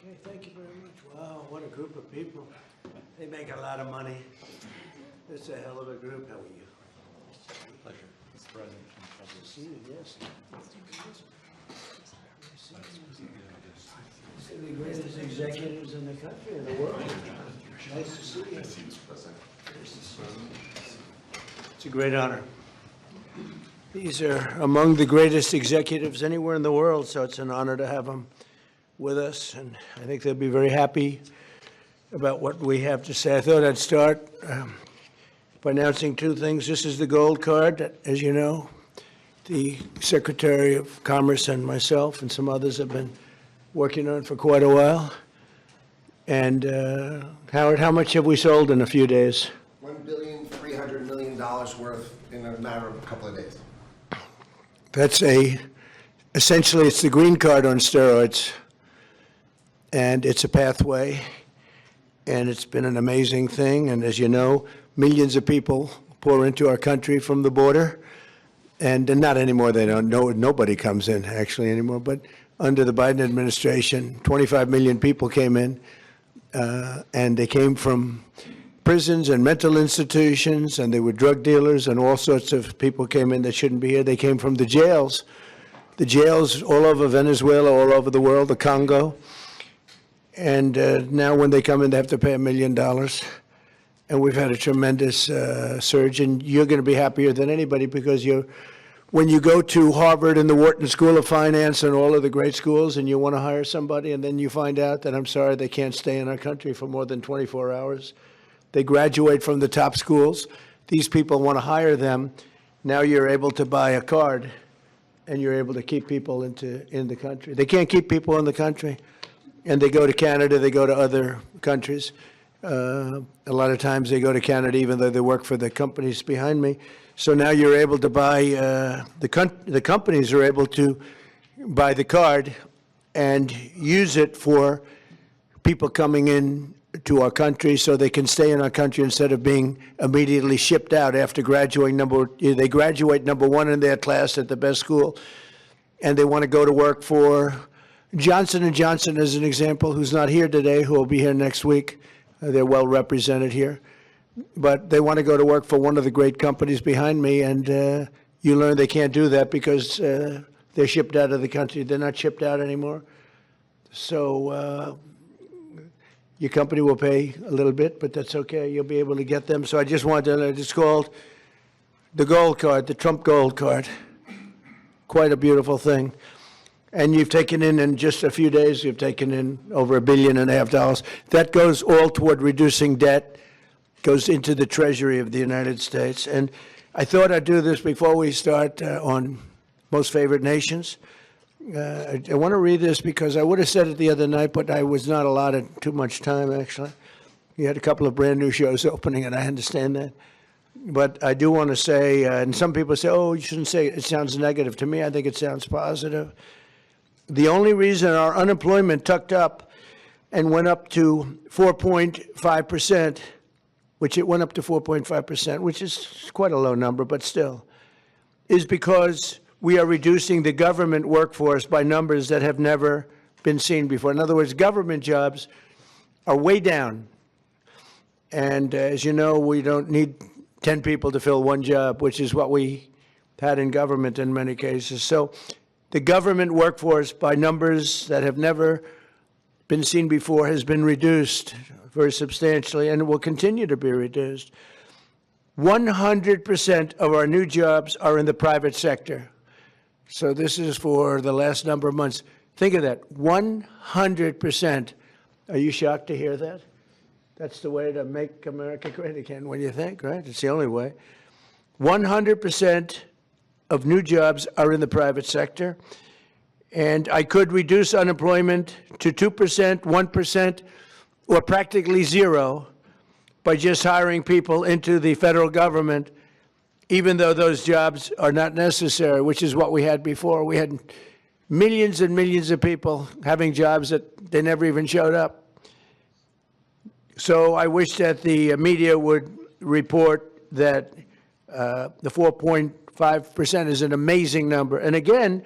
Okay, thank you very much. Wow, what a group of people. They make a lot of money. It's a hell of a group. How are you? Pleasure, Mr. President. Nice to see you, yes. See the greatest executives in the country, in the world. Nice to see you. Nice to see you, Mr. President. It's a great honor. These are among the greatest executives anywhere in the world, so it's an honor to have them with us, and I think they'll be very happy about what we have to say. I thought I'd start by announcing two things. This is the gold card that, as you know, the Secretary of Commerce and myself and some others have been working on for quite a while. And Howard, how much have we sold in a few days? $1.3 billion worth in a matter of a couple of days. That's essentially it's the green card on steroids. And it's a pathway, and it's been an amazing thing. And as you know, millions of people pour into our country from the border. And not anymore, they don't know, nobody comes in actually anymore. But under the Biden administration, 25 million people came in, and they came from prisons and mental institutions, and they were drug dealers, and all sorts of people came in that shouldn't be here. They came from the jails all over Venezuela, all over the world, the Congo. And now when they come in, they have to pay $1 million. And we've had a tremendous surge. And you're going to be happier than anybody because when you go to Harvard and the Wharton School of Finance and all of the great schools and you want to hire somebody and then you find out that, I'm sorry, they can't stay in our country for more than 24 hours. They graduate from the top schools. These people want to hire them. Now you're able to buy a card and you're able to keep people in the country. They can't keep people in the country. And they go to Canada, they go to other countries. A lot of times they go to Canada even though they work for the companies behind me. So now you're able to buy, the companies are able to buy the card and use it for people coming in to our country so they can stay in our country instead of being immediately shipped out after graduating. They graduate number one in their class at the best school, and they want to go to work for Johnson & Johnson, as an example, who's not here today, who will be here next week. They're well represented here. But they want to go to work for one of the great companies behind me, and you learn they can't do that because they're shipped out of the country. They're not shipped out anymore. So your company will pay a little bit, but that's okay. You'll be able to get them. So I just wanted to let it's called the gold card, the Trump gold card. Quite a beautiful thing. And you've taken in just a few days, you've taken in over $1.5 billion. That goes all toward reducing debt, goes into the Treasury of the United States. And I thought I'd do this before we start on Most Favored Nations. I want to read this because I would have said it the other night, but I was not allotted too much time, actually. You had a couple of brand new shows opening, and I understand that. But I do want to say, and some people say, oh, you shouldn't say it. It sounds negative. To me, I think it sounds positive. The only reason our unemployment tucked up and went up to 4.5%, which it went up to 4.5%, which is quite a low number, but still, is because we are reducing the government workforce by numbers that have never been seen before. In other words, government jobs are way down. And as you know, we don't need 10 people to fill one job, which is what we had in government in many cases. So the government workforce, by numbers that have never been seen before, has been reduced very substantially, and it will continue to be reduced. 100% of our new jobs are in the private sector. So this is for the last number of months. Think of that, 100%. Are you shocked to hear that? That's the way to make America great again, when you think, right? It's the only way. 100% of new jobs are in the private sector. And I could reduce unemployment to 2%, 1%, or practically zero by just hiring people into the federal government, even though those jobs are not necessary, which is what we had before. We had millions and millions of people having jobs that they never even showed up. So I wish that the media would report that the 4.5% is an amazing number. And again,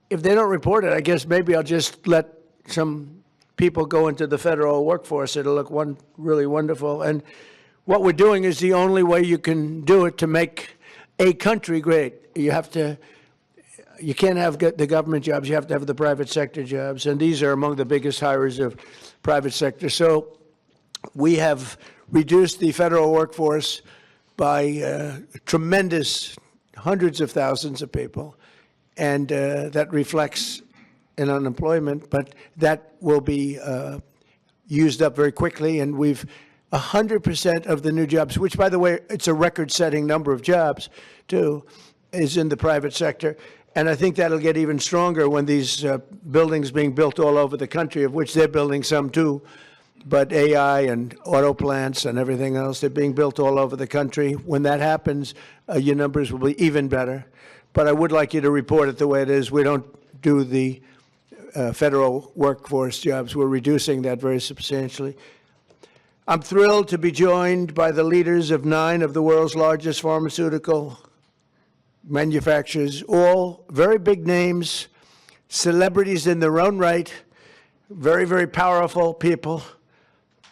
if they don't report it, I guess maybe I'll just let some people go into the federal workforce, it'll look really wonderful. And what we're doing is the only way you can do it to make a country great. You can't have the government jobs, you have to have the private sector jobs, and these are among the biggest hires of private sector. So we have reduced the federal workforce by tremendous hundreds of thousands of people, and that reflects in unemployment, but that will be used up very quickly, and we've 100% of the new jobs, which, by the way, it's a record-setting number of jobs, too, is in the private sector. And I think that'll get even stronger when these buildings being built all over the country, of which they're building some, too, but AI and auto plants and everything else, they're being built all over the country. When that happens, your numbers will be even better. But I would like you to report it the way it is. We don't do the federal workforce jobs. We're reducing that very substantially. I'm thrilled to be joined by the leaders of 9 of the world's largest pharmaceutical manufacturers, all very big names, celebrities in their own right, very, very powerful people,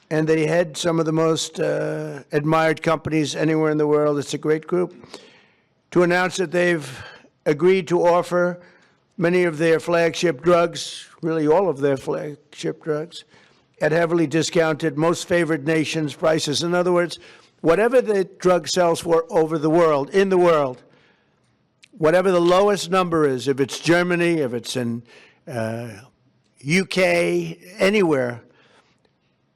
and they head some of the most admired companies anywhere in the world. It's a great group. To announce that they've agreed to offer many of their flagship drugs, really all of their flagship drugs, at heavily discounted, most favored nations prices. In other words, whatever the drug sells for over the world, in the world, whatever the lowest number is, if it's Germany, if it's in UK, anywhere,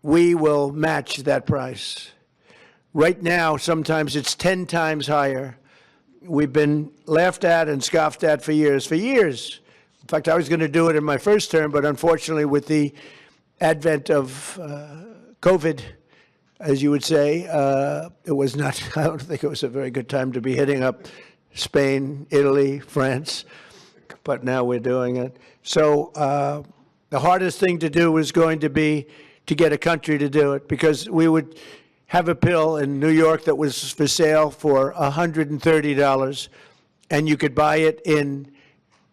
we will match that price. Right now, sometimes it's 10 times higher. We've been laughed at and scoffed at for years. For years. In fact, I was going to do it in my first term, but unfortunately, with the advent of COVID, as you would say, it was not, I don't think it was a very good time to be hitting up Spain, Italy, France, but now we're doing it. So the hardest thing to do was going to be to get a country to do it, because we would have a pill in New York that was for sale for $130, and you could buy it in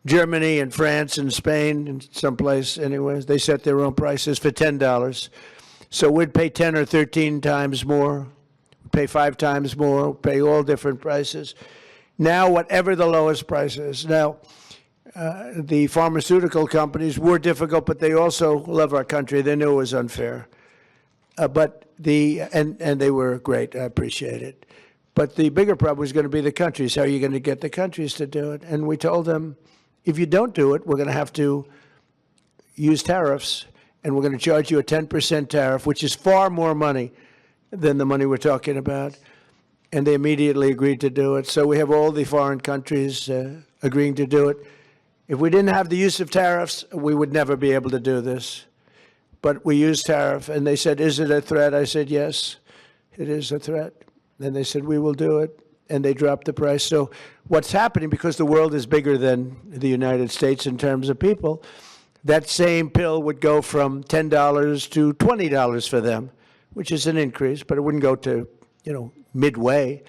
Germany and France and Spain and someplace anyways. They set their own prices for $10. So we'd pay 10 or 13 times more, pay 5 times more, pay all different prices. Now, whatever the lowest price is. Now, the pharmaceutical companies were difficult, but they also love our country. They knew it was unfair. And they were great. I appreciate it. But the bigger problem was going to be the countries. How are you going to get the countries to do it? And we told them, if you don't do it, we're going to have to use tariffs, and we're going to charge you a 10% tariff, which is far more money than the money we're talking about. And they immediately agreed to do it. So we have all the foreign countries agreeing to do it. If we didn't have the use of tariffs, we would never be able to do this. But we used tariff, and they said, is it a threat? I said, yes, it is a threat. Then they said, we will do it, and they dropped the price. So what's happening, because the world is bigger than the United States in terms of people, that same pill would go from $10 to $20 for them, which is an increase, but it wouldn't go to, midway.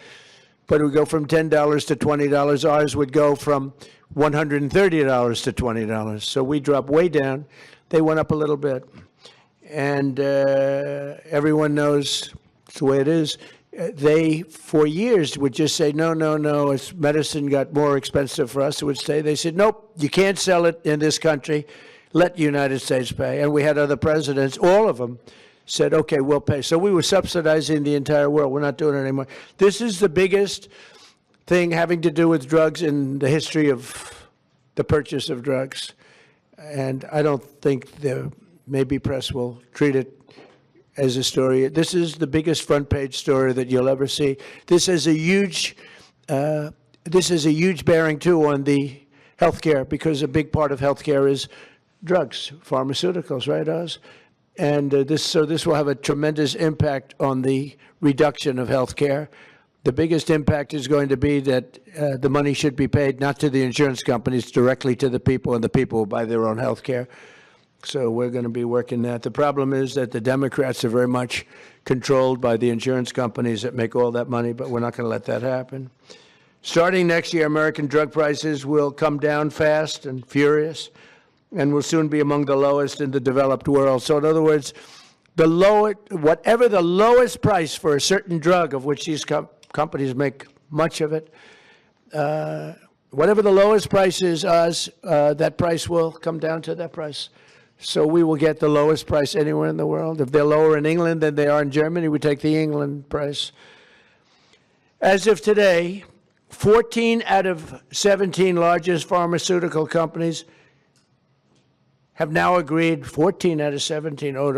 But it would go from $10 to $20. Ours would go from $130 to $20. So we dropped way down. They went up a little bit. And everyone knows it's the way it is. They, for years, would just say, no, as medicine got more expensive for us, they said, nope, you can't sell it in this country. Let the United States pay. And we had other presidents, all of them, said, okay, we'll pay. So we were subsidizing the entire world. We're not doing it anymore. This is the biggest thing having to do with drugs in the history of the purchase of drugs. And I don't think the maybe press will treat it as a story. This is the biggest front page story that you'll ever see. This is a huge bearing too on the healthcare, because a big part of healthcare is drugs, pharmaceuticals, right, Oz? And this will have a tremendous impact on the reduction of healthcare. The biggest impact is going to be that the money should be paid not to the insurance companies, directly to the people, and the people will buy their own healthcare. So we're going to be working that. The problem is that the Democrats are very much controlled by the insurance companies that make all that money, but we're not going to let that happen. Starting next year, American drug prices will come down fast and furious. and will soon be among the lowest in the developed world. So in other words, whatever the lowest price for a certain drug, of which these companies make much of it, whatever the lowest price is, that price will come down to that price. So we will get the lowest price anywhere in the world. If they're lower in England than they are in Germany, we take the England price. As of today, 14 out of 17 largest pharmaceutical companies have now agreed. 14 out of 17. Oh,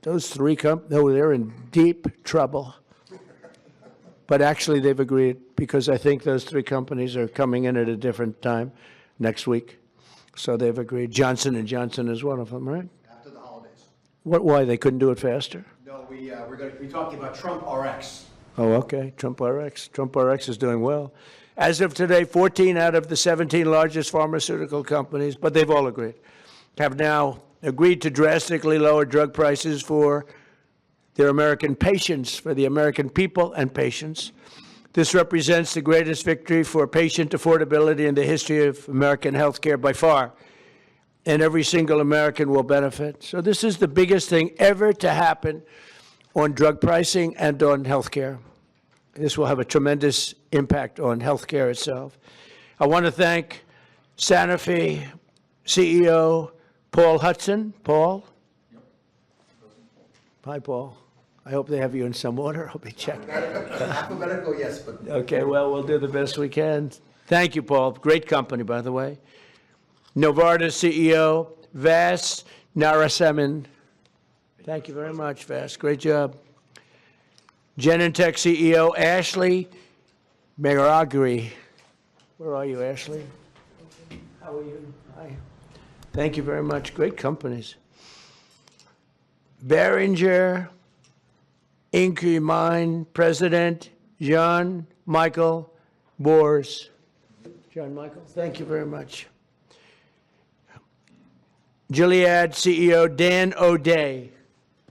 those three companies, no, they're in deep trouble. But actually, they've agreed, because I think those three companies are coming in at a different time next week. So they've agreed. Johnson & Johnson is one of them, right? After the holidays. Why? They couldn't do it faster? No, we're going to be talking about Trump RX. Oh, okay. Trump RX. Trump RX is doing well. As of today, 14 out of the 17 largest pharmaceutical companies, but they've all agreed, have now agreed to drastically lower drug prices for their American patients, for the American people and patients. This represents the greatest victory for patient affordability in the history of American healthcare by far, and every single American will benefit. So this is the biggest thing ever to happen on drug pricing and on healthcare. This will have a tremendous impact on healthcare itself. I want to thank Sanofi CEO Paul Hudson. Paul? Hi, Paul. I hope they have you in some order. I'll be checking. Alphabetical, yes, but. Okay, well, we'll do the best we can. Thank you, Paul. Great company, by the way. Novartis CEO Vas Narasimhan. Thank you very much, Vas. Great job. Genentech CEO Ashley Meragri. Where are you, Ashley? How are you? Hi. Thank you very much. Great companies. Boehringer Ingelheim President John Michael Bors. John Michael, thank you very much. Gilead CEO Dan O'Day.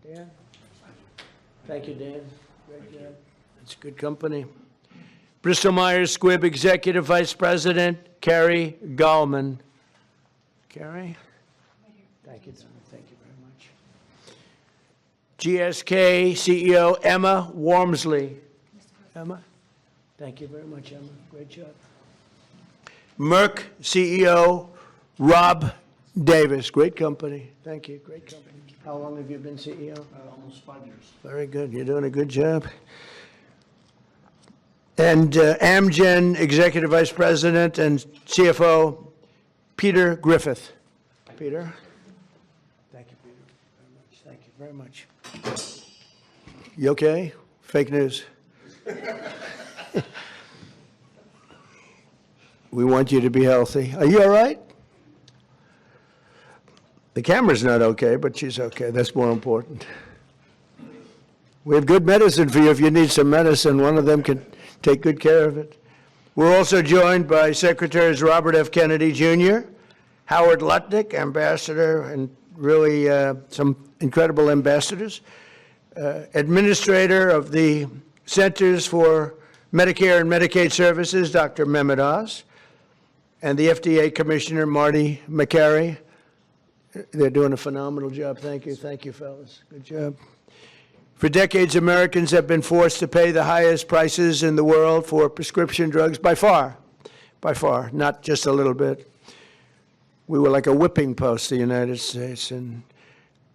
Dan? Thank you, Dan. Great job. It's a good company. Bristol Myers Squibb Executive Vice President Carrie Gallman. Carrie? Thank you, Don. Thank you very much. GSK CEO Emma Wormsley. Emma? Thank you very much, Emma. Great job. Merck CEO Rob Davis. Great company. Thank you. Great company. How long have you been CEO? Almost 5 years. Very good. You're doing a good job. And Amgen Executive Vice President and CFO Peter Griffith. Peter? Thank you, Peter, very much. Thank you very much. You okay? Fake news. We want you to be healthy. Are you all right? The camera's not okay, but she's okay. That's more important. We have good medicine for you if you need some medicine. One of them can take good care of it. We're also joined by Secretaries Robert F. Kennedy Jr., Howard Lutnick, ambassador, and really some incredible ambassadors, Administrator of the Centers for Medicare and Medicaid Services, Dr. Mehmet Oz, and the FDA Commissioner, Marty McCary. They're doing a phenomenal job. Thank you. Thank you, fellas. Good job. For decades, Americans have been forced to pay the highest prices in the world for prescription drugs by far, not just a little bit. We were like a whipping post, the United States, and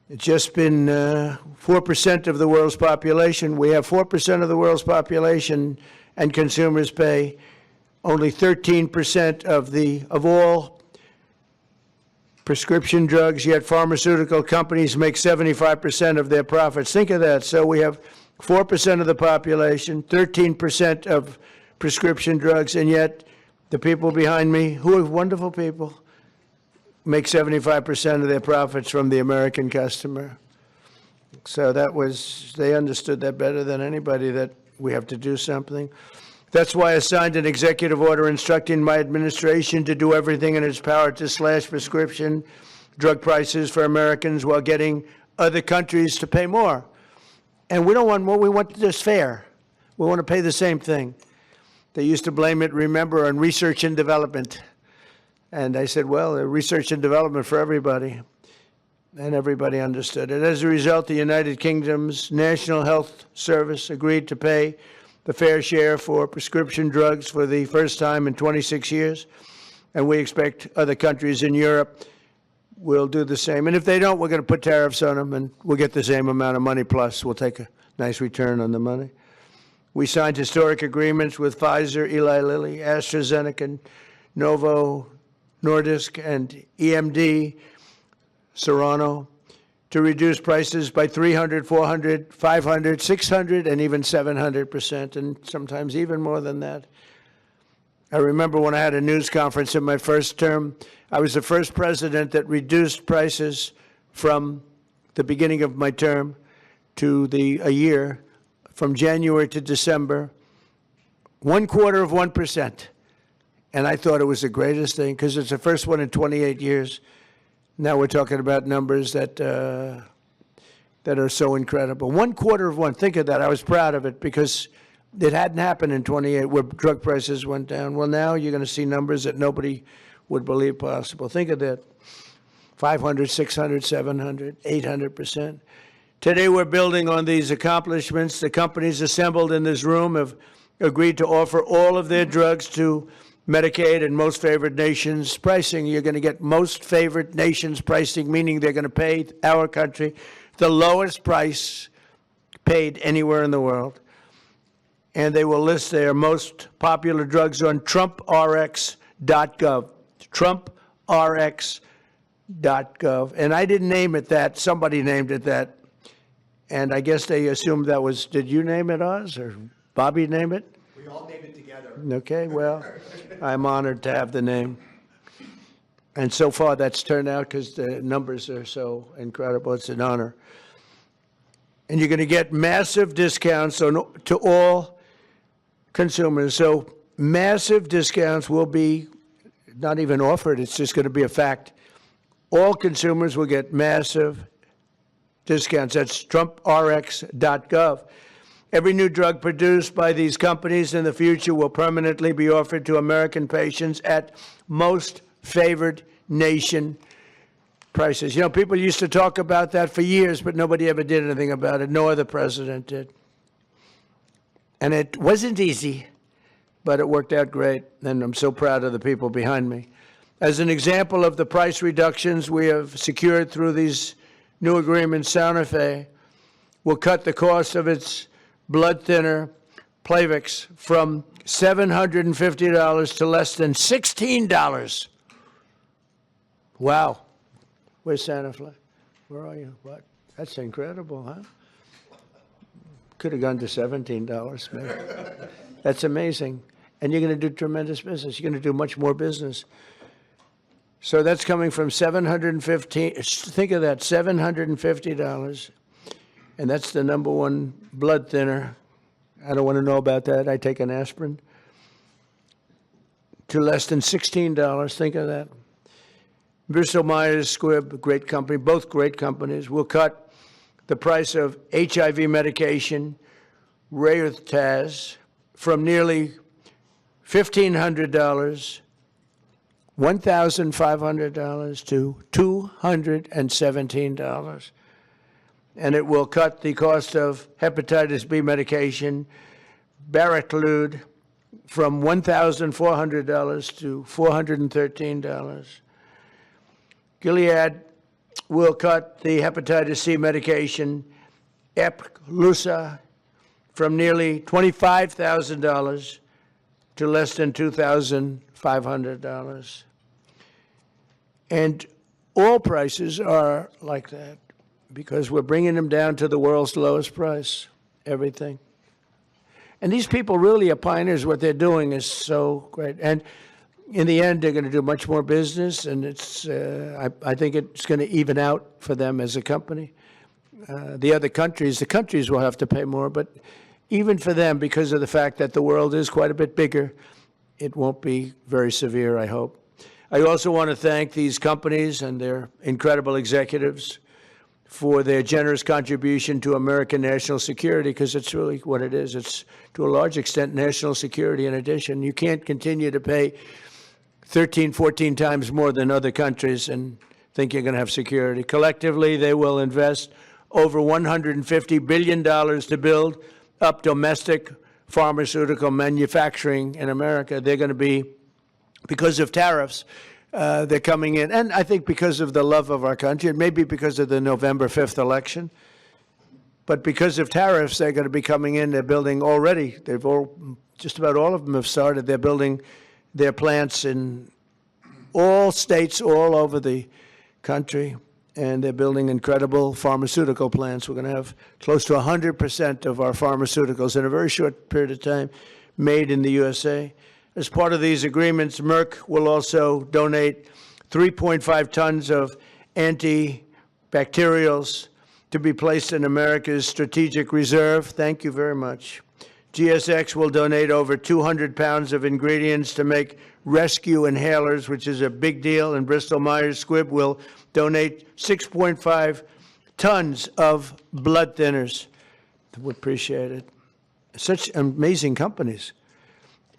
it's just been 4% of the world's population. We have 4% of the world's population, and consumers pay only 13% of all prescription drugs, yet pharmaceutical companies make 75% of their profits. Think of that. So we have 4% of the population, 13% of prescription drugs, and yet the people behind me, who are wonderful people, make 75% of their profits from the American customer. So they understood that better than anybody, that we have to do something. That's why I signed an executive order instructing my administration to do everything in its power to slash prescription drug prices for Americans while getting other countries to pay more. And we don't want more, we want this fair. We want to pay the same thing. They used to blame it, remember, on research and development. And I said, well, research and development for everybody. And everybody understood it. As a result, the United Kingdom's National Health Service agreed to pay the fair share for prescription drugs for the first time in 26 years. And we expect other countries in Europe will do the same. And if they don't, we're going to put tariffs on them, and we'll get the same amount of money, plus we'll take a nice return on the money. We signed historic agreements with Pfizer, Eli Lilly, AstraZeneca, Novo Nordisk, and EMD, Serrano, to reduce prices by 300, 400, 500, 600, and even 700%, and sometimes even more than that. I remember when I had a news conference in my first term, I was the first president that reduced prices from the beginning of my term to a year, from January to December, 0.25%. And I thought it was the greatest thing, because it's the first one in 28 years. Now we're talking about numbers that are so incredible. 0.25%, think of that. I was proud of it, because it hadn't happened in 28 where drug prices went down. Well, now you're going to see numbers that nobody would believe possible. Think of that. 500, 600, 700, 800%. Today we're building on these accomplishments. The companies assembled in this room have agreed to offer all of their drugs to Medicaid and most favored nations pricing. You're going to get most favored nations pricing, meaning they're going to pay our country the lowest price paid anywhere in the world. And they will list their most popular drugs on TrumpRx.gov. TrumpRx.gov. And I didn't name it that. Somebody named it that. And I guess they assumed that was, did you name it, Oz, or Bobby name it? We all named it together. Okay, well, I'm honored to have the name. And so far that's turned out, because the numbers are so incredible. It's an honor. And you're going to get massive discounts to all consumers. So massive discounts will be not even offered. It's just going to be a fact. All consumers will get massive discounts. That's TrumpRx.gov. Every new drug produced by these companies in the future will permanently be offered to American patients at most favored nation prices. You know, people used to talk about that for years, but nobody ever did anything about it. No other president did. And it wasn't easy, but it worked out great, and I'm so proud of the people behind me. As an example of the price reductions we have secured through these new agreements, Santa Fe will cut the cost of its blood thinner, Plavix, from $750 to less than $16. Wow. Where's Santa Fe? Where are you? What? That's incredible, huh? Could have gone to $17, maybe. That's amazing. And you're going to do tremendous business. You're going to do much more business. So that's coming from $750, think of that, $750. And that's the number one blood thinner. I don't want to know about that. I take an aspirin. To less than $16, think of that. Bristol Myers Squibb, great company, both great companies, will cut the price of HIV medication, Raytaz, from nearly $1,500, $1,500 to $217. And it will cut the cost of hepatitis B medication, Baraclude, from $1,400 to $413. Gilead will cut the hepatitis C medication, Epclusa, from nearly $25,000 to less than $2,500. And all prices are like that, because we're bringing them down to the world's lowest price, everything. And these people really are pioneers. What they're doing is so great. And in the end, they're going to do much more business, and it's, I think it's going to even out for them as a company. The countries will have to pay more, but even for them, because of the fact that the world is quite a bit bigger, it won't be very severe, I hope. I also want to thank these companies and their incredible executives for their generous contribution to American national security, because it's really what it is. It's, to a large extent, national security in addition. You can't continue to pay 13, 14 times more than other countries and think you're going to have security. Collectively, they will invest over $150 billion to build up domestic pharmaceutical manufacturing in America. They're going to be, because of tariffs, they're coming in, and I think because of the love of our country, and maybe because of the November 5th election, but because of tariffs, they're going to be coming in. They're building already. Just about all of them have started. They're building their plants in all states all over the country, and they're building incredible pharmaceutical plants. We're going to have close to 100% of our pharmaceuticals in a very short period of time made in the USA. As part of these agreements, Merck will also donate 3.5 tons of antibacterials to be placed in America's strategic reserve. Thank you very much. GSX will donate over 200 pounds of ingredients to make rescue inhalers, which is a big deal, and Bristol Myers Squibb will donate 6.5 tons of blood thinners. We appreciate it. Such amazing companies.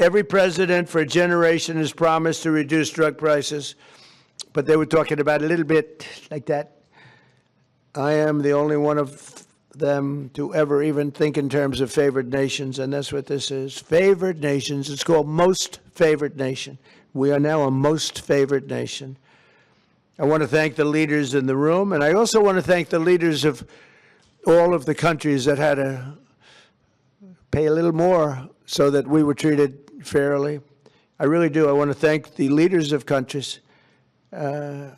Every president for a generation has promised to reduce drug prices, but they were talking about a little bit like that. I am the only one of them to ever even think in terms of favored nations, and that's what this is. Favored nations. It's called most favored nation. We are now a most favored nation. I want to thank the leaders in the room, and I also want to thank the leaders of all of the countries that had to pay a little more so that we were treated fairly. I really do. I want to thank the leaders of countries. And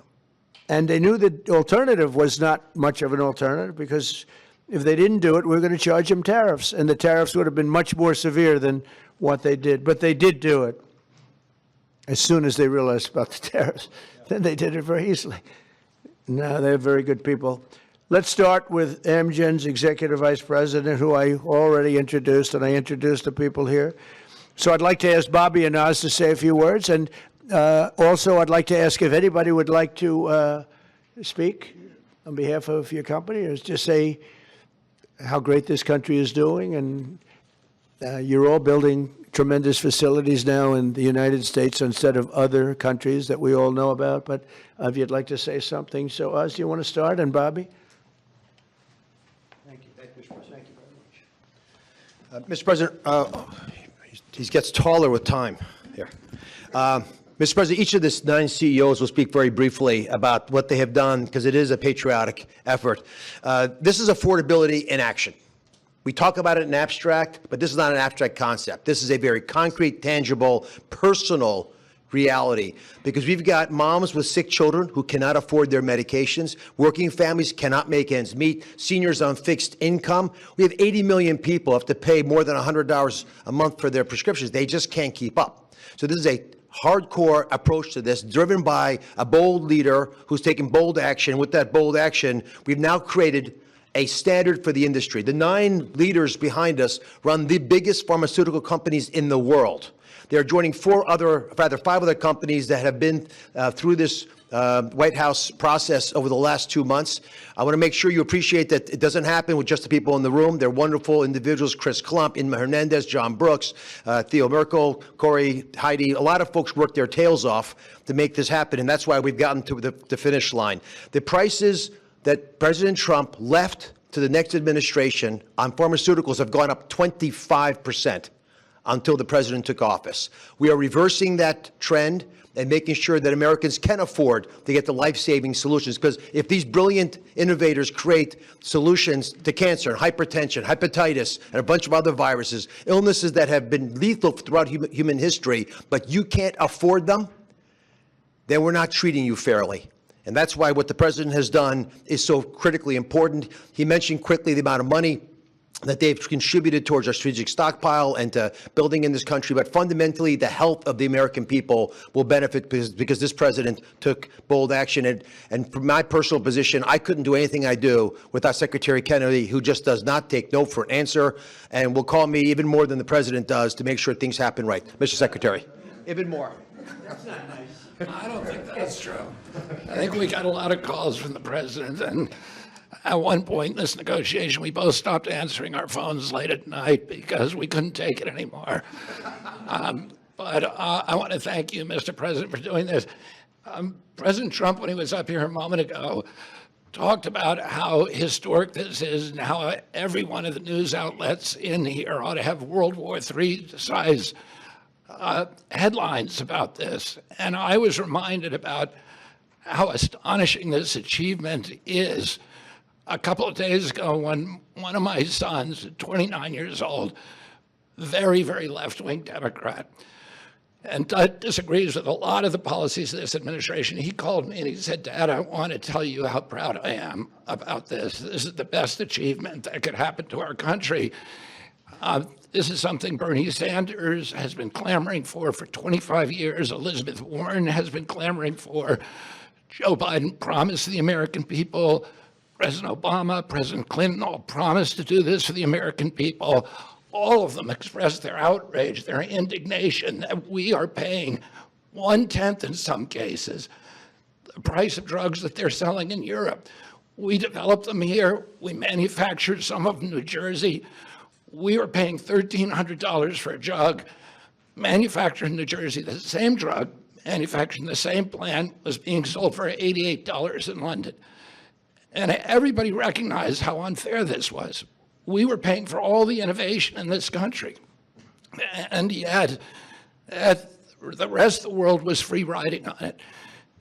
they knew the alternative was not much of an alternative, because if they didn't do it, we were going to charge them tariffs, and the tariffs would have been much more severe than what they did. But they did do it as soon as they realized about the tariffs. Then they did it very easily. Now they're very good people. Let's start with Amgen's Executive Vice President, who I already introduced, and I introduced the people here. So I'd like to ask Bobby and Oz to say a few words, and also I'd like to ask if anybody would like to speak on behalf of your company, or just say how great this country is doing. And you're all building tremendous facilities now in the United States instead of other countries that we all know about. But if you'd like to say something. So Oz, do you want to start? And Bobby? Thank you. Thank you, Mr. President. Thank you very much. Mr. President, he gets taller with time here. Mr. President, each of the 9 CEOs will speak very briefly about what they have done, because it is a patriotic effort. This is affordability in action. We talk about it in abstract, but this is not an abstract concept. This is a very concrete, tangible, personal reality, because we've got moms with sick children who cannot afford their medications. Working families cannot make ends meet. Seniors on fixed income. We have 80 million people who have to pay more than $100 a month for their prescriptions. They just can't keep up. So this is a hardcore approach to this, driven by a bold leader who's taken bold action. With that bold action, we've now created a standard for the industry. The 9 leaders behind us run the biggest pharmaceutical companies in the world. They're joining 5 other companies that have been through this White House process over the last 2 months. I want to make sure you appreciate that it doesn't happen with just the people in the room. They're wonderful individuals: Chris Klump, Inma Hernandez, John Brooks, Theo Merkel, Corey, Heidi. A lot of folks worked their tails off to make this happen, and that's why we've gotten to the finish line. The prices that President Trump left to the next administration on pharmaceuticals have gone up 25% until the president took office. We are reversing that trend and making sure that Americans can afford to get the life-saving solutions. Because if these brilliant innovators create solutions to cancer and hypertension, hepatitis, and a bunch of other viruses, illnesses that have been lethal throughout human history, but you can't afford them, then we're not treating you fairly. And that's why what the president has done is so critically important. He mentioned quickly the amount of money that they've contributed towards our strategic stockpile and to building in this country. But fundamentally, the health of the American people will benefit because this president took bold action. And from my personal position, I couldn't do anything I do without Secretary Kennedy, who just does not take no for an answer and will call me even more than the president does to make sure things happen right. Mr. Secretary. Even more. That's not nice. I don't think that's true. I think we got a lot of calls from the president, and at one point in this negotiation, we both stopped answering our phones late at night because we couldn't take it anymore. but I want to thank you, Mr. President, for doing this. President Trump, when he was up here a moment ago, talked about how historic this is and how every one of the news outlets in here ought to have World War III size headlines about this. And I was reminded about how astonishing this achievement is. A couple of days ago, when one of my sons, 29 years old, very, very left-wing Democrat, and disagrees with a lot of the policies of this administration, he called me and he said, "Dad, I want to tell you how proud I am about this. This is the best achievement that could happen to our country." This is something Bernie Sanders has been clamoring for 25 years. Elizabeth Warren has been clamoring for. Joe Biden promised the American people. President Obama, President Clinton all promised to do this for the American people. All of them expressed their outrage, their indignation that we are paying 1/10 in some cases the price of drugs that they're selling in Europe. We developed them here. We manufactured some of them in New Jersey. We were paying $1,300 for a drug manufactured in New Jersey. The same drug manufactured in the same plant was being sold for $88 in London. And everybody recognized how unfair this was. We were paying for all the innovation in this country. And yet, the rest of the world was free riding on it.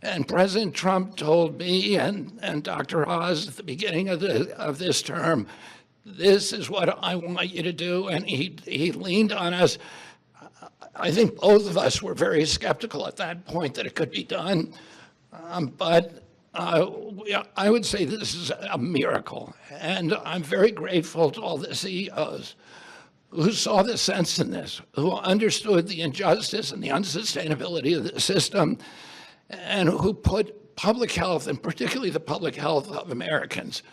And President Trump told me and Dr. Oz at the beginning of this term, this is what I want you to do. And he leaned on us. I think both of us were very skeptical at that point that it could be done. But I would say this is a miracle. And I'm very grateful to all the CEOs who saw the sense in this, who understood the injustice and the unsustainability of the system, and who put public health, and particularly the public health of Americans,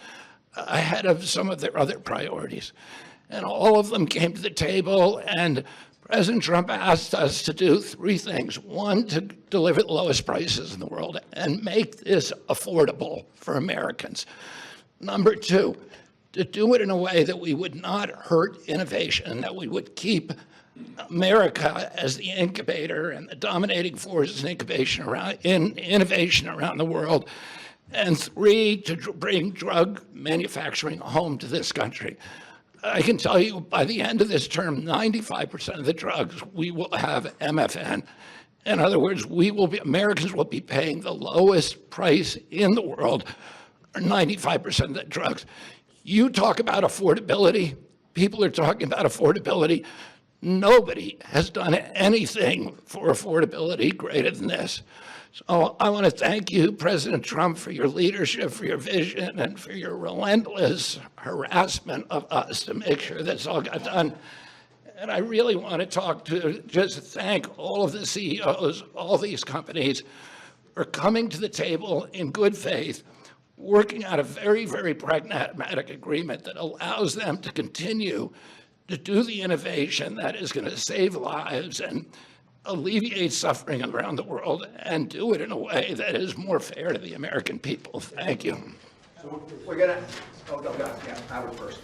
ahead of some of their other priorities. And all of them came to the table, and President Trump asked us to do three things. One, to deliver the lowest prices in the world and make this affordable for Americans. Number two, to do it in a way that we would not hurt innovation, that we would keep America as the incubator and the dominating force in innovation around the world. And three, to bring drug manufacturing home to this country. I can tell you by the end of this term, 95% of the drugs we will have MFN. In other words, Americans will be paying the lowest price in the world, or 95% of the drugs. You talk about affordability, people are talking about affordability. Nobody has done anything for affordability greater than this. So I want to thank you, President Trump, for your leadership, for your vision, and for your relentless harassment of us to make sure this all got done. And I really want to just thank all of the CEOs, all these companies, for coming to the table in good faith, working out a very, very pragmatic agreement that allows them to continue to do the innovation that is going to save lives and alleviate suffering around the world, and do it in a way that is more fair to the American people. Thank you. So we're gonna, oh, no, God, yeah, Howard first.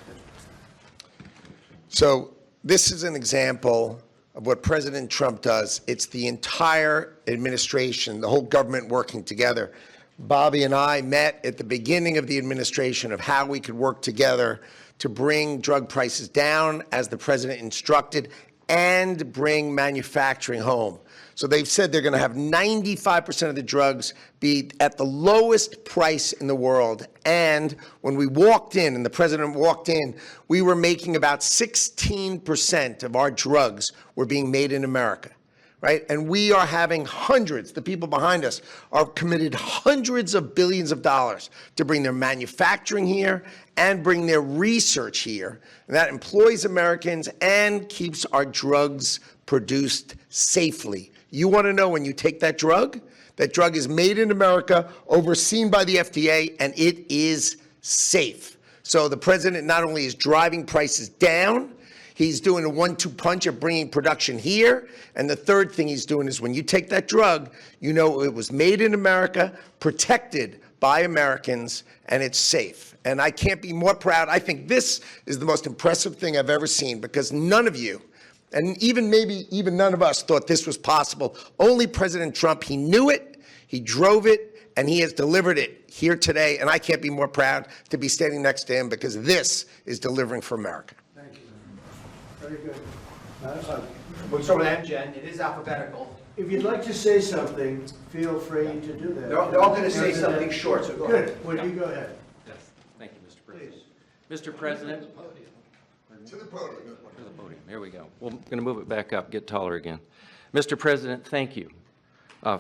So this is an example of what President Trump does. It's the entire administration, the whole government working together. Bobby and I met at the beginning of the administration of how we could work together to bring drug prices down, as the president instructed, and bring manufacturing home. So they've said they're going to have 95% of the drugs be at the lowest price in the world. And when we walked in, and the president walked in, we were making about 16% of our drugs were being made in America, right? And we are having hundreds, the people behind us are committed hundreds of billions of dollars to bring their manufacturing here and bring their research here. And that employs Americans and keeps our drugs produced safely. You want to know when you take that drug is made in America, overseen by the FDA, and it is safe. So the president not only is driving prices down, he's doing a 1-2 punch of bringing production here. And the third thing he's doing is when you take that drug, you know it was made in America, protected by Americans, and it's safe. And I can't be more proud. I think this is the most impressive thing I've ever seen, because none of you And even none of us thought this was possible. Only President Trump, he knew it, he drove it, and he has delivered it here today. And I can't be more proud to be standing next to him because this is delivering for America. Thank you. Very good. We'll start with Amgen. It is alphabetical. If you'd like to say something, feel free to do that. They're all going to say something short, so go ahead. Good. Well, you go ahead. Yes, thank you, Mr. President. Mr. President. To the podium. To the podium, here we go. We're going to move it back up, get taller again. Mr. President, thank you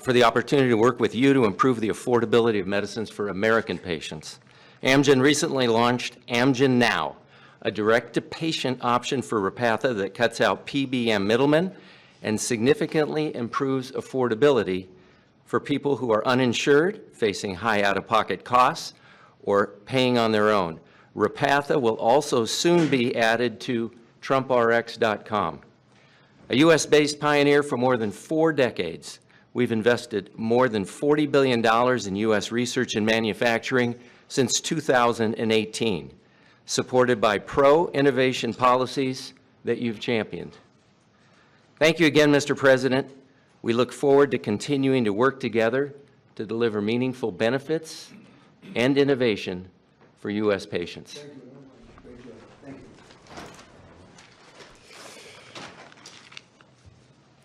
for the opportunity to work with you to improve the affordability of medicines for American patients. Amgen recently launched Amgen Now, a direct-to-patient option for Repatha that cuts out PBM middlemen and significantly improves affordability for people who are uninsured, facing high out-of-pocket costs, or paying on their own. Repatha will also soon be added to TrumpRx.com. A U.S.-based pioneer for more than 4 decades, we've invested more than $40 billion in U.S. research and manufacturing since 2018, supported by pro-innovation policies that you've championed. Thank you again, Mr. President. We look forward to continuing to work together to deliver meaningful benefits and innovation for U.S. patients. Thank you very much. Great job. Thank you.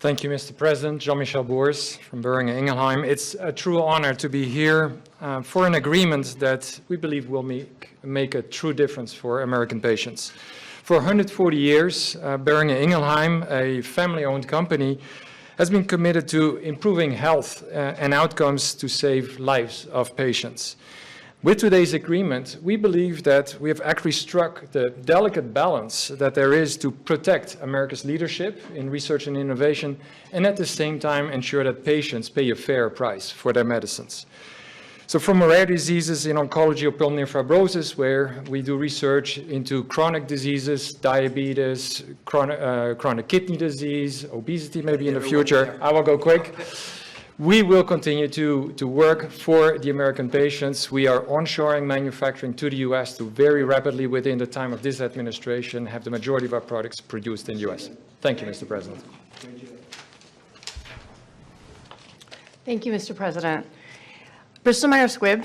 Thank you, Mr. President. Jean-Michel Boers from Boehringer Ingelheim. It's a true honor to be here for an agreement that we believe will make a true difference for American patients. For 140 years, Boehringer Ingelheim, a family-owned company, has been committed to improving health and outcomes to save lives of patients. With today's agreement, we believe that we have actually struck the delicate balance that there is to protect America's leadership in research and innovation, and at the same time ensure that patients pay a fair price for their medicines. So from rare diseases in oncology or pulmonary fibrosis, where we do research into chronic diseases, diabetes, chronic kidney disease, obesity maybe in the future, I will go quick. We will continue to work for the American patients. We are onshoring manufacturing to the U.S. to very rapidly, within the time of this administration, have the majority of our products produced in the U.S. Thank you, Mr. President. Thank you, Mr. President. Bristol Myers Squibb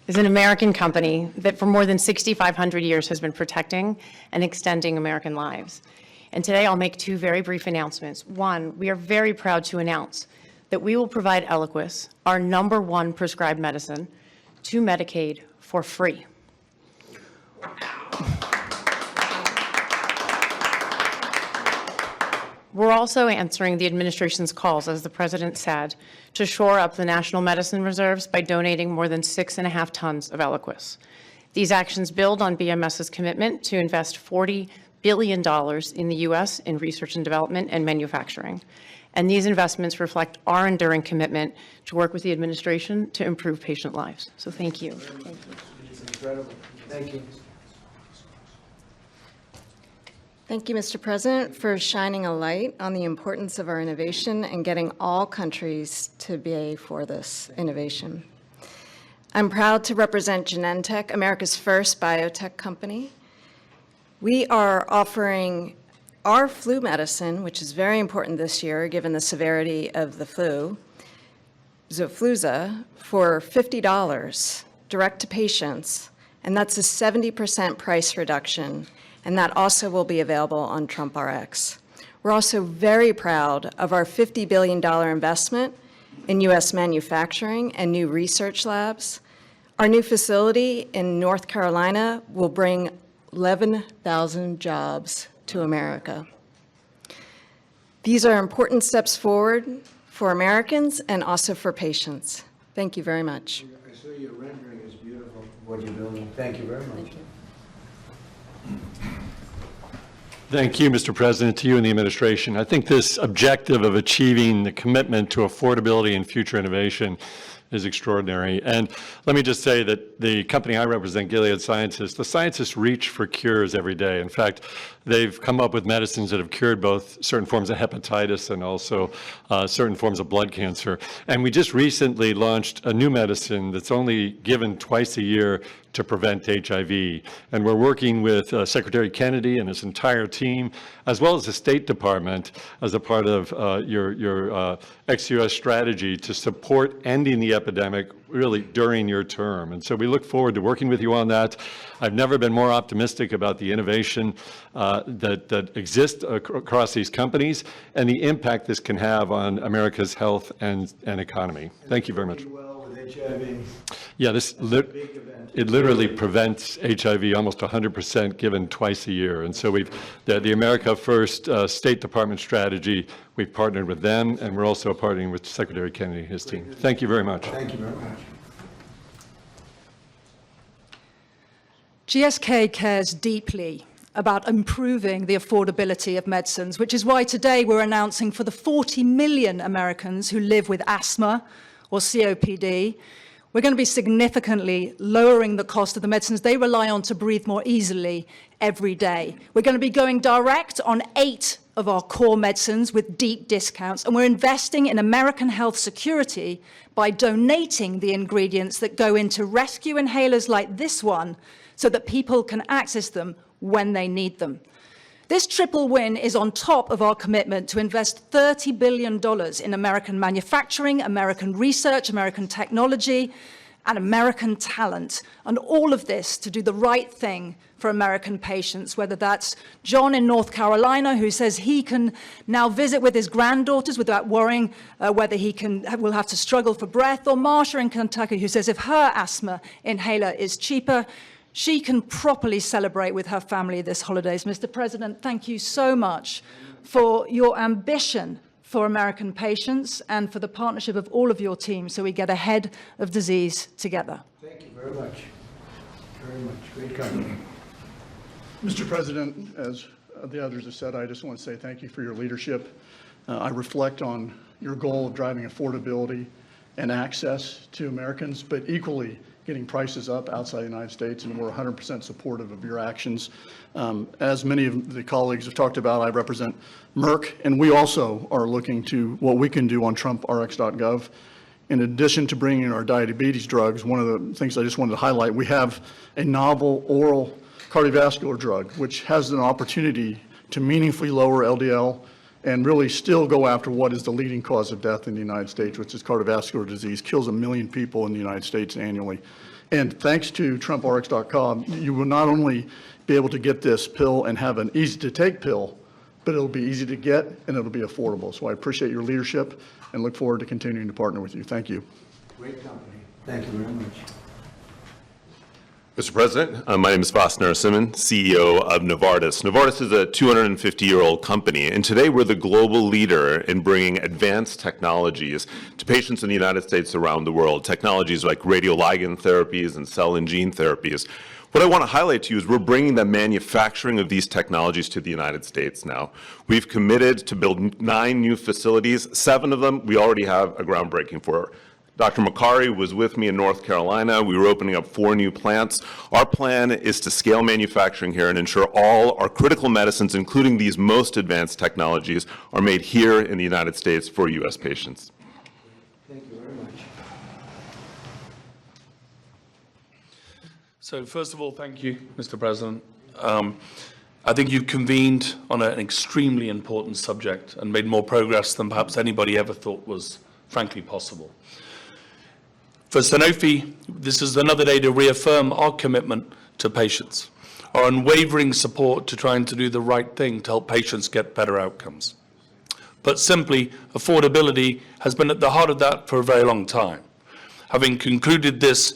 is an American company that for more than 6,500 years has been protecting and extending American lives. And today I'll make 2 very brief announcements. One, we are very proud to announce that we will provide Eliquis, our #1 prescribed medicine, to Medicaid for free. We're also answering the administration's calls, as the president said, to shore up the national medicine reserves by donating more than 6.5 tons of Eliquis. These actions build on BMS's commitment to invest $40 billion in the U.S. in research and development and manufacturing. And these investments reflect our enduring commitment to work with the administration to improve patient lives. So thank you. Thank you. It's incredible. Thank you. Thank you, Mr. President, for shining a light on the importance of our innovation and getting all countries to pay for this innovation. I'm proud to represent Genentech, America's first biotech company. We are offering our flu medicine, which is very important this year, given the severity of the flu, Xofluza, for $50 direct to patients, and that's a 70% price reduction, and that also will be available on TrumpRx. We're also very proud of our $50 billion investment in U.S. manufacturing and new research labs. Our new facility in North Carolina will bring 11,000 jobs to America. These are important steps forward for Americans and also for patients. Thank you very much. I saw your rendering is beautiful, what you're doing. Thank you very much. Thank you, Mr. President, to you and the administration. I think this objective of achieving the commitment to affordability and future innovation is extraordinary. And let me just say that the company I represent, Gilead Sciences, the scientists reach for cures every day. In fact, they've come up with medicines that have cured both certain forms of hepatitis and also certain forms of blood cancer. And we just recently launched a new medicine that's only given twice a year to prevent HIV. And we're working with Secretary Kennedy and his entire team, as well as the State Department, as a part of your ex-US strategy to support ending the epidemic really during your term. And so we look forward to working with you on that. I've never been more optimistic about the innovation that exists across these companies and the impact this can have on America's health and economy. Thank you very much. Well, with HIV. Yeah, it literally prevents HIV almost 100% given twice a year. And so the America First State Department strategy, we've partnered with them, and we're also partnering with Secretary Kennedy and his team. Thank you very much. Thank you very much. GSK cares deeply about improving the affordability of medicines, which is why today we're announcing for the 40 million Americans who live with asthma or COPD, we're going to be significantly lowering the cost of the medicines they rely on to breathe more easily every day. We're going to be going direct on 8 of our core medicines with deep discounts, and we're investing in American health security by donating the ingredients that go into rescue inhalers like this one so that people can access them when they need them. This triple win is on top of our commitment to invest $30 billion in American manufacturing, American research, American technology, and American talent. And all of this to do the right thing for American patients, whether that's John in North Carolina, who says he can now visit with his granddaughters without worrying whether will have to struggle for breath, or Marsha in Kentucky, who says if her asthma inhaler is cheaper, she can properly celebrate with her family this holidays. Mr. President, thank you so much for your ambition for American patients and for the partnership of all of your teams so we get ahead of disease together. Thank you very much. Very much. Great company. Mr. President, as the others have said, I just want to say thank you for your leadership. I reflect on your goal of driving affordability and access to Americans, but equally getting prices up outside the United States, and we're 100% supportive of your actions. As many of the colleagues have talked about, I represent Merck, and we also are looking to what we can do on TrumpRx.gov. In addition to bringing in our diabetes drugs, one of the things I just wanted to highlight, we have a novel oral cardiovascular drug, which has an opportunity to meaningfully lower LDL and really still go after what is the leading cause of death in the United States, which is cardiovascular disease, kills 1 million people in the United States annually. And thanks to TrumpRx.com, you will not only be able to get this pill and have an easy-to-take pill, but it'll be easy to get and it'll be affordable. So I appreciate your leadership and look forward to continuing to partner with you. Thank you. Great company. Thank you very much. Mr. President, my name is Vas Narasimhan, CEO of Novartis. Novartis is a 250-year-old company, and today we're the global leader in bringing advanced technologies to patients in the United States around the world, technologies like radioligand therapies and cell and gene therapies. What I want to highlight to you is we're bringing the manufacturing of these technologies to the United States now. We've committed to build 9 new facilities. 7 of them we already have a groundbreaking for. Dr. Makari was with me in North Carolina. We were opening up 4 new plants. Our plan is to scale manufacturing here and ensure all our critical medicines, including these most advanced technologies, are made here in the United States for U.S. patients. Thank you very much. So first of all, thank you, Mr. President. I think you've convened on an extremely important subject and made more progress than perhaps anybody ever thought was frankly possible. For Sanofi, this is another day to reaffirm our commitment to patients, our unwavering support to trying to do the right thing to help patients get better outcomes. But simply, affordability has been at the heart of that for a very long time. Having concluded this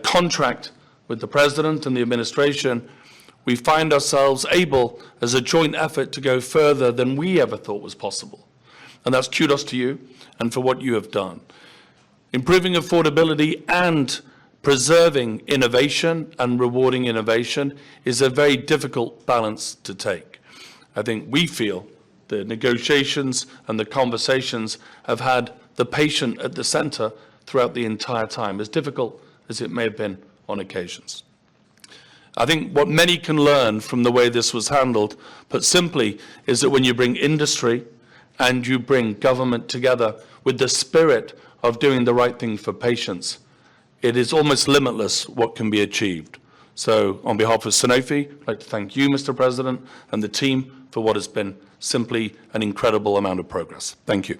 contract with the President and the administration, we find ourselves able, as a joint effort, to go further than we ever thought was possible. And that's kudos to you and for what you have done. Improving affordability and preserving innovation and rewarding innovation is a very difficult balance to take. I think we feel the negotiations and the conversations have had the patient at the center throughout the entire time, as difficult as it may have been on occasions. I think what many can learn from the way this was handled, put simply, is that when you bring industry and you bring government together with the spirit of doing the right thing for patients, it is almost limitless what can be achieved. So on behalf of Sanofi, I'd like to thank you, Mr. President, and the team for what has been simply an incredible amount of progress. Thank you.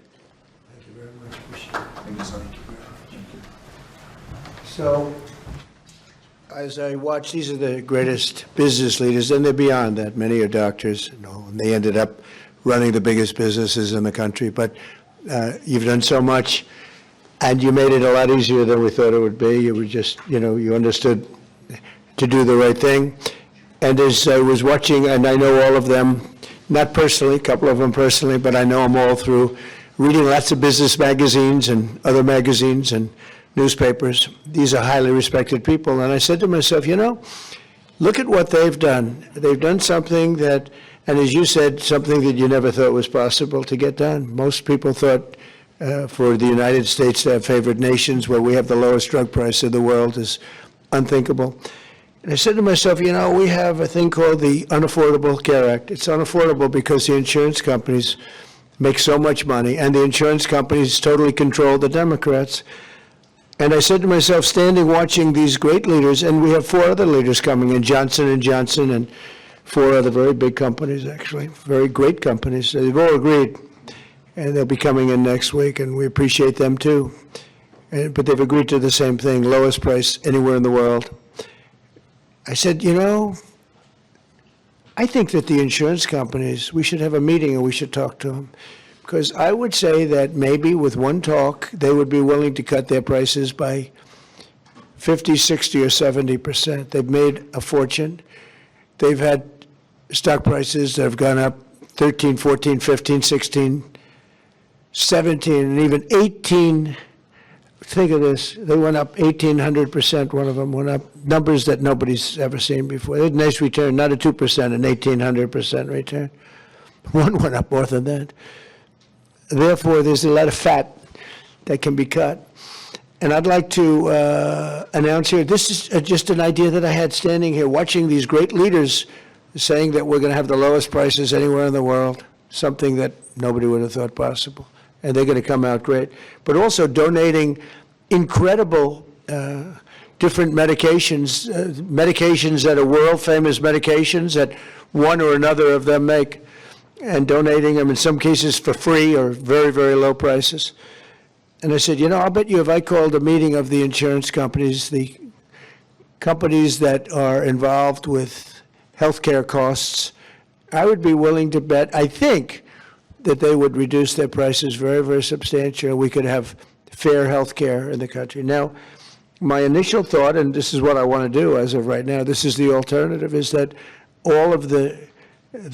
Thank you very much. Appreciate it. Thank you, sir. So, as I watch, these are the greatest business leaders, and they're beyond that. Many are doctors, and they ended up running the biggest businesses in the country. But you've done so much, and you made it a lot easier than we thought it would be. You were just, you understood to do the right thing. And as I was watching, and I know all of them, not personally, a couple of them personally, but I know them all through reading lots of business magazines and other magazines and newspapers. These are highly respected people. And I said to myself, look at what they've done. They've done something that, and as you said, something that you never thought was possible to get done. Most people thought for the United States to have favored nations where we have the lowest drug price in the world is unthinkable. And I said to myself, we have a thing called the Unaffordable Care Act. It's unaffordable because the insurance companies make so much money, and the insurance companies totally control the Democrats. And I said to myself, standing watching these great leaders, and we have 4 other leaders coming in, Johnson & Johnson, and 4 other very big companies, actually, very great companies. They've all agreed, and they'll be coming in next week, and we appreciate them too. But they've agreed to the same thing, lowest price anywhere in the world. I said, I think that the insurance companies, we should have a meeting and we should talk to them. Because I would say that maybe with one talk, they would be willing to cut their prices by 50, 60, or 70%. They've made a fortune. They've had stock prices that have gone up 13, 14, 15, 16, 17, and even 18. Think of this. They went up 1,800%. One of them went up numbers that nobody's ever seen before. They had a nice return, not a 2%, an 1,800% return. One went up more than that. Therefore, there's a lot of fat that can be cut. And I'd like to announce here, this is just an idea that I had standing here, watching these great leaders saying that we're going to have the lowest prices anywhere in the world, something that nobody would have thought possible. And they're going to come out great. But also donating incredible different medications, medications that are world-famous medications that one or another of them make, and donating them in some cases for free or very, very low prices. And I said, I'll bet you if I called a meeting of the insurance companies, the companies that are involved with healthcare costs, I would be willing to bet, I think, that they would reduce their prices very, very substantially. We could have fair health care in the country. Now, my initial thought, and this is what I want to do as of right now, this is the alternative, is that all of the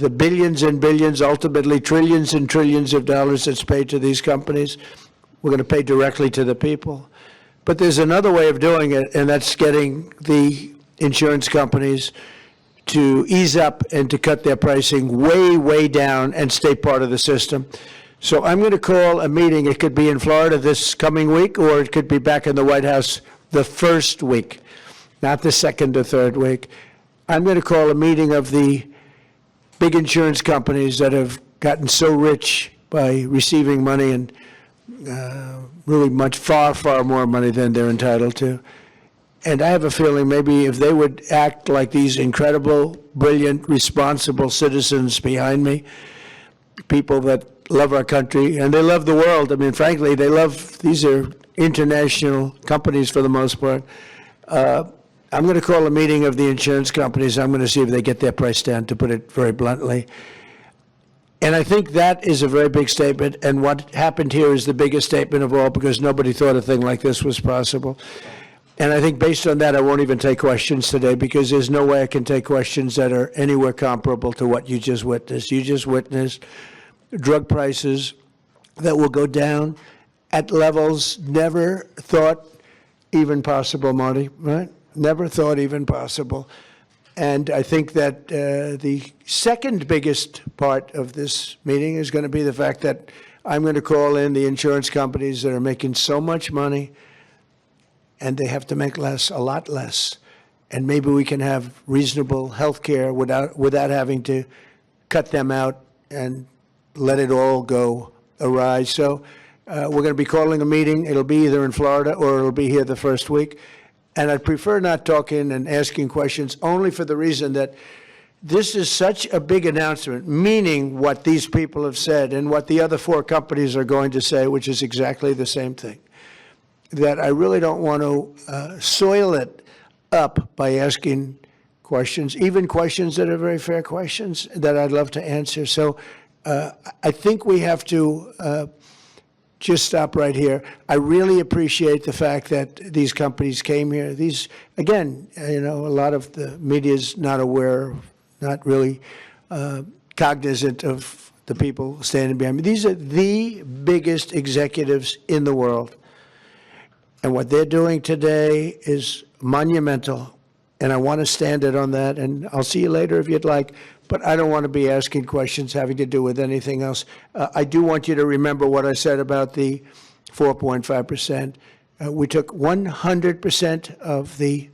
billions and billions, ultimately trillions and trillions of dollars that's paid to these companies, we're going to pay directly to the people. But there's another way of doing it, and that's getting the insurance companies to ease up and to cut their pricing way, way down and stay part of the system. So I'm going to call a meeting. It could be in Florida this coming week, or it could be back in the White House the first week, not the second or third week. I'm going to call a meeting of the big insurance companies that have gotten so rich by receiving money, and really much, far, far more money than they're entitled to. And I have a feeling maybe if they would act like these incredible, brilliant, responsible citizens behind me, people that love our country, and they love the world. I mean, frankly, these are international companies for the most part. I'm going to call a meeting of the insurance companies. I'm going to see if they get their price down, to put it very bluntly. And I think that is a very big statement, and what happened here is the biggest statement of all, because nobody thought a thing like this was possible. And I think based on that, I won't even take questions today, because there's no way I can take questions that are anywhere comparable to what you just witnessed. You just witnessed drug prices that will go down at levels never thought even possible, Marty, right? Never thought even possible. And I think that the second biggest part of this meeting is going to be the fact that I'm going to call in the insurance companies that are making so much money and they have to make less, a lot less. And maybe we can have reasonable health care without having to cut them out and let it all go awry. So we're going to be calling a meeting. It'll be either in Florida or it'll be here the first week. And I'd prefer not talking and asking questions, only for the reason that this is such a big announcement, meaning what these people have said and what the other 4 companies are going to say, which is exactly the same thing, that I really don't want to soil it up by asking questions, even questions that are very fair questions that I'd love to answer. So I think we have to just stop right here. I really appreciate the fact that these companies came here. These, again, a lot of the media is not aware, not really cognizant of the people standing behind me. These are the biggest executives in the world. And what they're doing today is monumental. And I want to stand it on that. And I'll see you later if you'd like. But I don't want to be asking questions having to do with anything else. I do want you to remember what I said about the 4.5%. We took 100% of the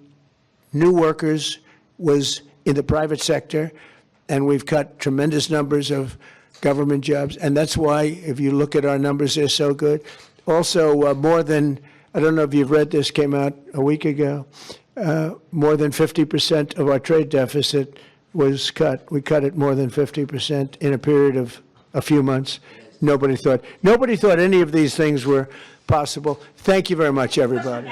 new workers was in the private sector, and we've cut tremendous numbers of government jobs. And that's why, if you look at our numbers, they're so good. Also, more than, I don't know if you've read this, came out a week ago, more than 50% of our trade deficit was cut. We cut it more than 50% in a period of a few months. Nobody thought any of these things were possible. Thank you very much, everybody.